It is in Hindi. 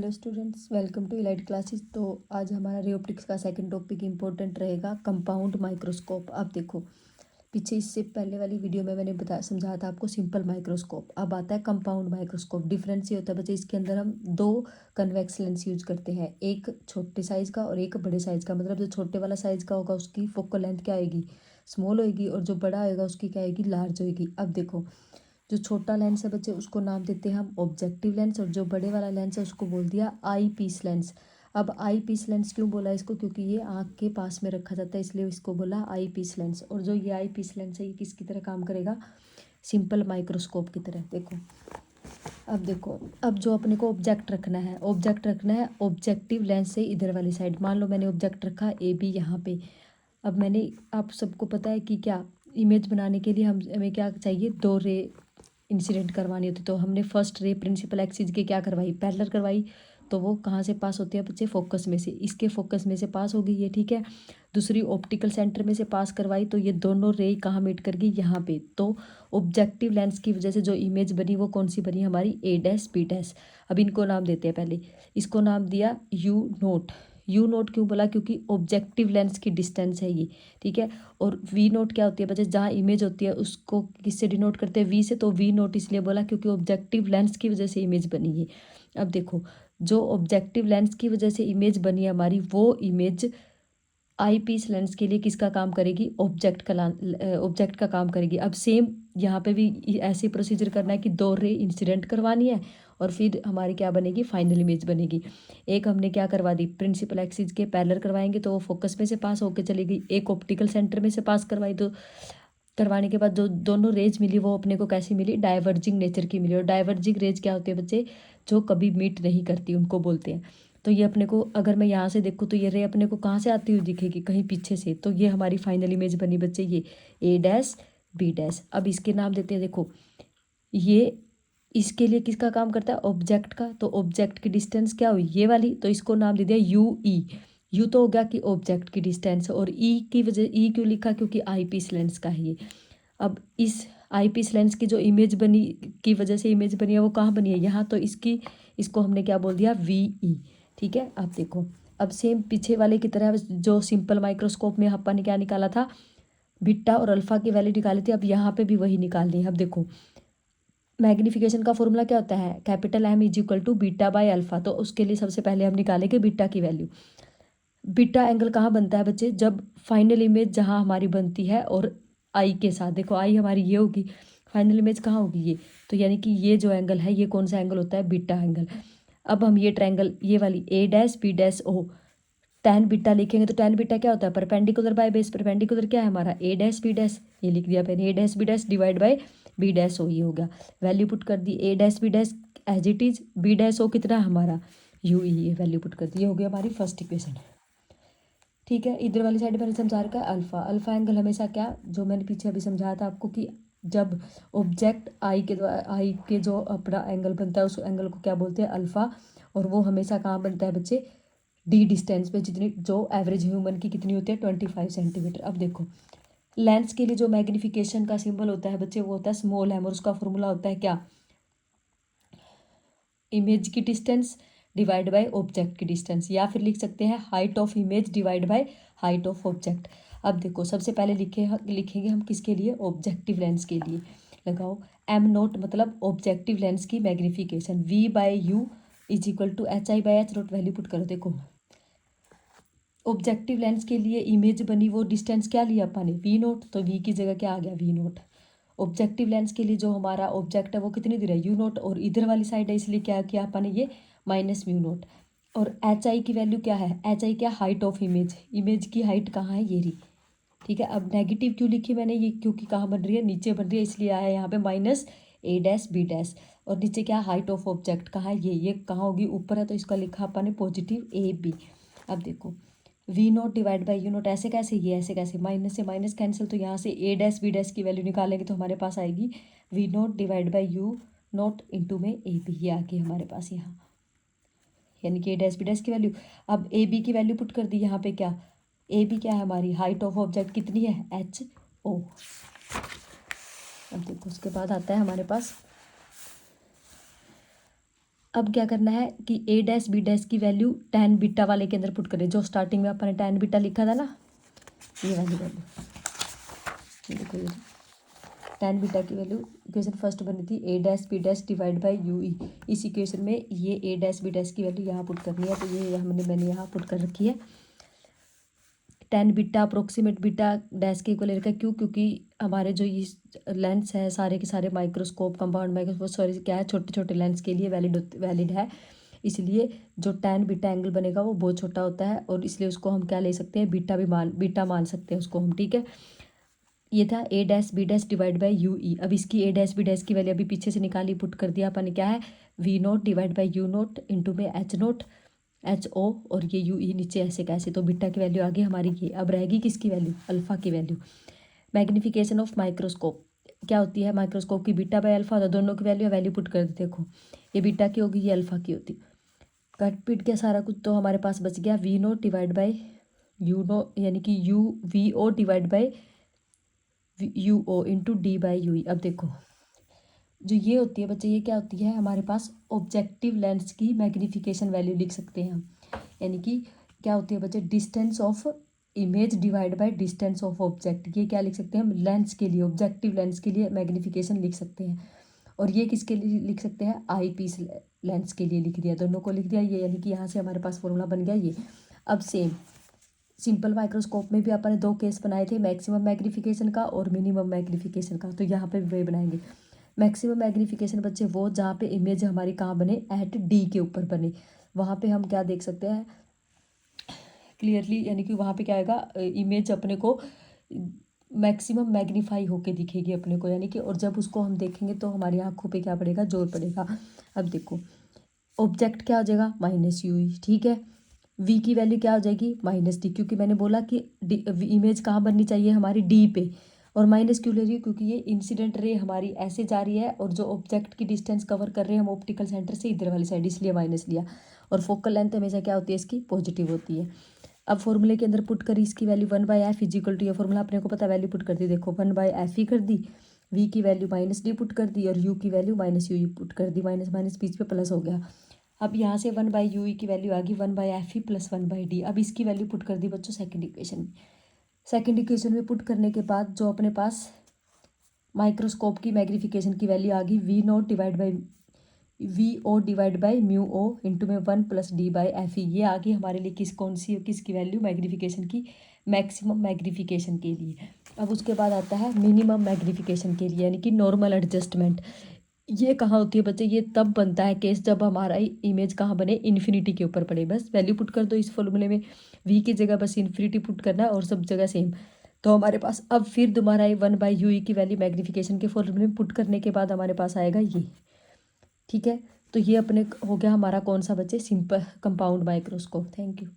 Hello students, welcome to elite classes. तो आज हमारा रे ऑप्टिक्स का सेकंड टॉपिक इंपॉर्टेंट रहेगा, कंपाउंड माइक्रोस्कोप। अब देखो, पीछे इससे पहले वाली वीडियो में मैंने समझाया था आपको सिंपल माइक्रोस्कोप। अब आता है कंपाउंड माइक्रोस्कोप। डिफरेंस ये होता है बच्चे, इसके अंदर हम दो कन्वेक्स लेंस यूज करते हैं, एक छोटे साइज़ का और एक बड़े साइज़ का। मतलब जो छोटे वाला साइज़ का होगा उसकी फोकल लेंथ क्या आएगी, स्मॉल होएगी, और जो बड़ा होएगा उसकी क्या आएगी, लार्ज होएगी। अब देखो, जो छोटा लेंस है बच्चे उसको नाम देते हैं हम ऑब्जेक्टिव लेंस, और जो बड़े वाला लेंस है उसको बोल दिया आई पीस लेंस। अब आई पीस लेंस क्यों बोला इसको, क्योंकि ये आँख के पास में रखा जाता है, इसलिए इसको बोला आई पीस लेंस। और जो ये आई पीस लेंस है ये किसकी तरह काम करेगा, सिंपल माइक्रोस्कोप की तरह। देखो, अब जो अपने को ऑब्जेक्ट रखना है, ऑब्जेक्टिव लेंस से इधर वाली साइड। मान लो मैंने ऑब्जेक्ट रखा ए बी यहाँ पे। अब मैंने, आप सबको पता है कि क्या इमेज बनाने के लिए हमें क्या चाहिए, दो रे इंसिडेंट करवानी होती। तो हमने फर्स्ट रे प्रिंसिपल एक्सिस की क्या करवाई, पैरेलल करवाई। तो वो कहाँ से पास होती है बच्चे, फोकस में से। इसके फोकस में से पास होगी ये, ठीक है। दूसरी ऑप्टिकल सेंटर में से पास करवाई, तो ये दोनों रे कहाँ मीट कर गई, यहाँ पे। तो ऑब्जेक्टिव लेंस की वजह से जो इमेज बनी वो कौन सी बनी, हमारी ए डैश बी डैश। अब इनको नाम देते हैं। पहले इसको नाम दिया यू नोट। यू नोट क्यों बोला, क्योंकि ऑब्जेक्टिव लेंस की डिस्टेंस है ये, ठीक है। और वी नोट क्या होती है बच्चे, जहाँ इमेज होती है उसको किससे डिनोट करते हैं, वी से। तो वी नोट इसलिए बोला क्योंकि ऑब्जेक्टिव लेंस की वजह से इमेज बनी है। अब देखो, जो ऑब्जेक्टिव लेंस की वजह से इमेज बनी है हमारी, वो इमेज आई पीस लेंस के लिए किसका काम करेगी, ऑब्जेक्ट का काम करेगी। अब सेम यहाँ पे भी ऐसे प्रोसीजर करना है कि दो रे इंसिडेंट करवानी है, और फिर हमारी क्या बनेगी, फाइनल इमेज बनेगी। एक हमने क्या करवा दी, प्रिंसिपल एक्सिस के पैरेलल करवाएंगे तो वो फोकस में से पास होकर चली गई। एक ऑप्टिकल सेंटर में से पास करवाई, तो करवाने के बाद जो दोनों रेज मिली वो अपने को कैसी मिली, डाइवर्जिंग नेचर की मिली। और डाइवर्जिंग रेज क्या होती है बच्चे, जो कभी मीट नहीं करती, उनको बोलते हैं। तो ये अपने को, अगर मैं यहाँ से देखूँ तो ये रे अपने को कहाँ से आती हुई दिखेगी, कहीं पीछे से। तो ये हमारी फाइनल इमेज बनी बच्चे, ये ए डैश बी डैश। अब इसके नाम देते हैं। देखो, ये इसके लिए किसका काम करता है, ऑब्जेक्ट का। तो ऑब्जेक्ट की डिस्टेंस क्या हुई, ये वाली। तो इसको नाम दे दिया यू ई। यू तो हो गया कि ऑब्जेक्ट की डिस्टेंस, और ई की वजह, ई क्यों लिखा, क्योंकि आई पीस लेंस का है ये। अब इस आई पीस लेंस की जो इमेज बनी, की वजह से इमेज बनी है, वो कहाँ बनी है, यहाँ। तो इसको हमने क्या बोल दिया, वी ई, ठीक है। अब देखो, अब सेम पीछे वाले की तरह जो सिंपल माइक्रोस्कोप में अपन ने क्या निकाला था, बीटा और अल्फा की वैल्यू निकाली थी, अब यहाँ पे भी वही निकालनी है। अब देखो, मैग्नीफिकेशन का फॉर्मूला क्या होता है, capital M is equal to beta by alpha. तो उसके लिए सबसे पहले हम निकालेंगे बीटा की वैल्यू। बीटा एंगल कहाँ बनता है बच्चे, जब फाइनल इमेज जहाँ हमारी बनती है और आई के साथ। देखो, आई हमारी ये होगी, फाइनल इमेज कहाँ होगी, ये। तो यानी कि ये जो एंगल है, ये कौन सा एंगल होता है, बीटा एंगल। अब हम ये ट्रायंगल, ये वाली A dash B dash O, tan beta लिखेंगे तो टैन बीटा क्या होता है, परपेंडिकुलर बाय बेस। परपेंडिकुलर क्या है हमारा, ए डैश बी डैश, ये लिख दिया मैंने, A dash B dash divide by B dash O, ये हो गया। वैल्यू पुट कर दी, A dash B dash as it is, B dash O कितना हमारा, यू ई, ये वैल्यू पुट कर दी। ये हो गया हमारी फर्स्ट इक्वेशन, ठीक है। इधर वाली साइड मैंने समझा रखा है अल्फा। अल्फा एंगल हमेशा क्या, जो मैंने पीछे अभी समझाया था आपको, कि जब ऑब्जेक्ट आई के द्वारा, आई के जो अपना एंगल बनता है उस एंगल को क्या बोलते हैं, अल्फा। और वो हमेशा कहाँ बनता है बच्चे, डी डिस्टेंस पे, जितनी जो एवरेज ह्यूमन की कितनी होती है, 25 सेंटीमीटर। अब देखो, लेंस के लिए जो मैग्निफिकेशन का सिंबल होता है बच्चे, वो होता है स्मॉल एम, और उसका फॉर्मूला होता है क्या, इमेज की डिस्टेंस डिवाइड बाय ऑब्जेक्ट की डिस्टेंस, या फिर लिख सकते हैं height of image divide by height of object. अब देखो, सबसे पहले लिखेंगे हम किसके लिए, ऑब्जेक्टिव लेंस के लिए। लगाओ, एम नोट मतलब ऑब्जेक्टिव लेंस की magnification, V by U is equal to H I by H naught. Value put करो। देखो, ऑब्जेक्टिव लेंस के लिए इमेज बनी, वो डिस्टेंस क्या लिया अपन ने, वी नोट। तो वी की जगह क्या आ गया, वी नोट। ऑब्जेक्टिव लेंस के लिए जो हमारा ऑब्जेक्ट है वो कितनी दूर है, यू नोट, और इधर वाली साइड है इसलिए क्या किया अपन ने, ये माइनस म्यू नोट। और एच आई की वैल्यू क्या है, एच आई क्या, हाइट ऑफ इमेज, इमेज की हाइट कहाँ है, ये रही, ठीक है। अब नेगेटिव क्यों लिखी मैंने, ये क्योंकि कहाँ बन रही है, नीचे बन रही है, इसलिए आया यहाँ पे माइनस ए डैश बी डैश। और नीचे क्या, हाइट ऑफ ऑब्जेक्ट कहाँ है, ये कहाँ होगी, ऊपर है, तो इसका लिखा अपन ने पॉजिटिव ए बी। अब देखो, V naught divide by U naught, ऐसे कैसे, ये ऐसे कैसे, माइनस से माइनस कैंसिल, तो यहाँ से ए डैश बी डैश की वैल्यू निकालेंगे तो हमारे पास आएगी V naught divide by U naught into में ए बी, ये आ गई हमारे पास यहाँ, यानी कि ए डैश बी डैश की वैल्यू। अब ए बी की वैल्यू पुट कर दी यहाँ पे, क्या ए बी क्या है हमारी, हाइट ऑफ ऑब्जेक्ट कितनी है, एच ओ। अब देखो, उसके बाद आता है हमारे पास अब क्या करना है कि ए डैश बी डैश की वैल्यू tan बीटा वाले के अंदर पुट करें, जो स्टार्टिंग में अपन ने tan बीटा लिखा था ना, ये वाली वैल्यू, ये देखो ये tan बीटा की वैल्यू इक्वेशन फर्स्ट बनी थी A dash B dash divide by U E. इस इक्वेशन में ये ए डैश बी डैश की वैल्यू यहाँ पुट करनी है, तो ये मैंने यहाँ पुट कर रखी है। tan beta approximate beta dash के इक्वल रहेगा, क्यों? क्योंकि हमारे जो ये लेंस है सारे के सारे माइक्रोस्कोप, कंपाउंड माइक्रोस्कोप, सॉरी क्या है, छोटे छोटे लेंस के लिए वैलिड है। इसलिए जो tan बीटा एंगल बनेगा वो बहुत छोटा होता है, और इसलिए उसको हम क्या ले सकते हैं, बीटा मान सकते हैं उसको हम, ठीक है। ये था A dash B dash divide by U E. अब इसकी ए डैश बी डैश की वैल्यू अभी पीछे से निकाली, पुट कर दिया अपन, क्या है, V naught divide by U naught into में एच नोट एच ओ, और ये यू ई नीचे ऐसे कैसे, तो बीटा की वैल्यू आ गई हमारी ये। अब रहेगी किसकी वैल्यू, अल्फ़ा की वैल्यू। मैग्नीफिकेशन ऑफ माइक्रोस्कोप क्या होती है, माइक्रोस्कोप की बीटा बाई अल्फ़ा, तो दोनों की वैल्यू पुट कर दी। देखो ये बीटा की होगी, ये अल्फ़ा की होती। कट पीट के सारा कुछ, तो हमारे पास बच गया V naught divide by U naught, यानी कि U V O divide by U O into D by U E. अब देखो जो ये होती है बच्चे, ये क्या होती है, हमारे पास ऑब्जेक्टिव लेंस की मैग्नीफिकेशन वैल्यू लिख सकते हैं हम। यानी कि क्या होती है बच्चे, distance of image divide by distance of object. ये क्या लिख सकते हैं हम, लेंस के लिए, ऑब्जेक्टिव लेंस के लिए मैग्नीफिकेशन लिख सकते हैं। और ये किसके लिए लिख सकते हैं, आई पीस लेंस के लिए लिख दिया, दोनों को लिख दिया ये, यानी कि यहाँ से हमारे पास फॉर्मूला बन गया ये। अब सेम सिंपल माइक्रोस्कोप में भी अपन ने दो केस बनाए थे, मैक्सिमम मैग्नीफिकेशन का और मिनिमम मैग्नीफिकेशन का, तो यहाँ पे भी वही बनाएंगे। मैक्सिमम मैग्नीफिकेशन बच्चे वो जहाँ पे इमेज हमारी कहाँ बने, एट डी के ऊपर बने, वहाँ पे हम क्या देख सकते हैं क्लियरली, यानी कि वहाँ पे क्या आएगा, इमेज अपने को मैक्सिमम मैग्नीफाई होके दिखेगी अपने को, यानी कि, और जब उसको हम देखेंगे तो हमारी आंखों पे क्या पड़ेगा, जोर पड़ेगा। अब देखो ऑब्जेक्ट क्या हो जाएगा, माइनस यू ई, ठीक है। वी की वैल्यू क्या हो जाएगी, माइनस डी, क्योंकि मैंने बोला कि इमेज कहाँ बननी चाहिए हमारी, डी पे। और माइनस क्यों ले रही है, क्योंकि ये इंसिडेंट रे हमारी ऐसे जा रही है, और जो ऑब्जेक्ट की डिस्टेंस कवर कर रहे हैं हम ऑप्टिकल सेंटर से इधर वाली साइड, इसलिए माइनस लिया। और फोकल लेंथ हमेशा क्या होती है इसकी, पॉजिटिव होती है। अब फॉर्मूले के अंदर पुट करी इसकी वैल्यू 1/f इजिकल टू, ये फॉर्मूला अपने को पता, वैल्यू पुट कर दी, देखो 1/f ही कर दी, वी की वैल्यू माइनस डी पुट कर दी, और यू की वैल्यू माइनस यू पुट कर दी, माइनस माइनस बीच पे प्लस हो गया। अब यहाँ से 1/u की वैल्यू आ गई 1/f ही प्लस 1/d। अब इसकी वैल्यू पुट कर दी बच्चों सेकंड इक्वेशन में। सेकंड इक्वेशन में पुट करने के बाद जो अपने पास माइक्रोस्कोप की मैग्नीफिकेशन की वैल्यू आ गई V naught divide by V O divide by mu O into में 1 plus D by F E. ये आ गई हमारे लिए कौन सी किसकी वैल्यू, मैग्नीफिकेशन की, मैक्सिमम मैग्नीफिकेशन के लिए। अब उसके बाद आता है मिनिमम मैग्नीफिकेशन के लिए, यानी कि नॉर्मल एडजस्टमेंट। ये कहाँ होती है बच्चे, ये तब बनता है केस जब हमारा इमेज कहाँ बने, इन्फिनिटी के ऊपर पड़े। बस वैल्यू पुट कर दो इस फॉर्मूले में, वी की जगह बस इन्फिनिटी पुट करना है और सब जगह सेम। तो हमारे पास अब फिर दोबारा 1/u की वैल्यू मैग्नीफिकेशन के फॉर्मूले में पुट करने के बाद हमारे पास आएगा ये, ठीक है। तो ये अपने हो गया हमारा कौन सा बच्चे, simple compound microscope. Thank you.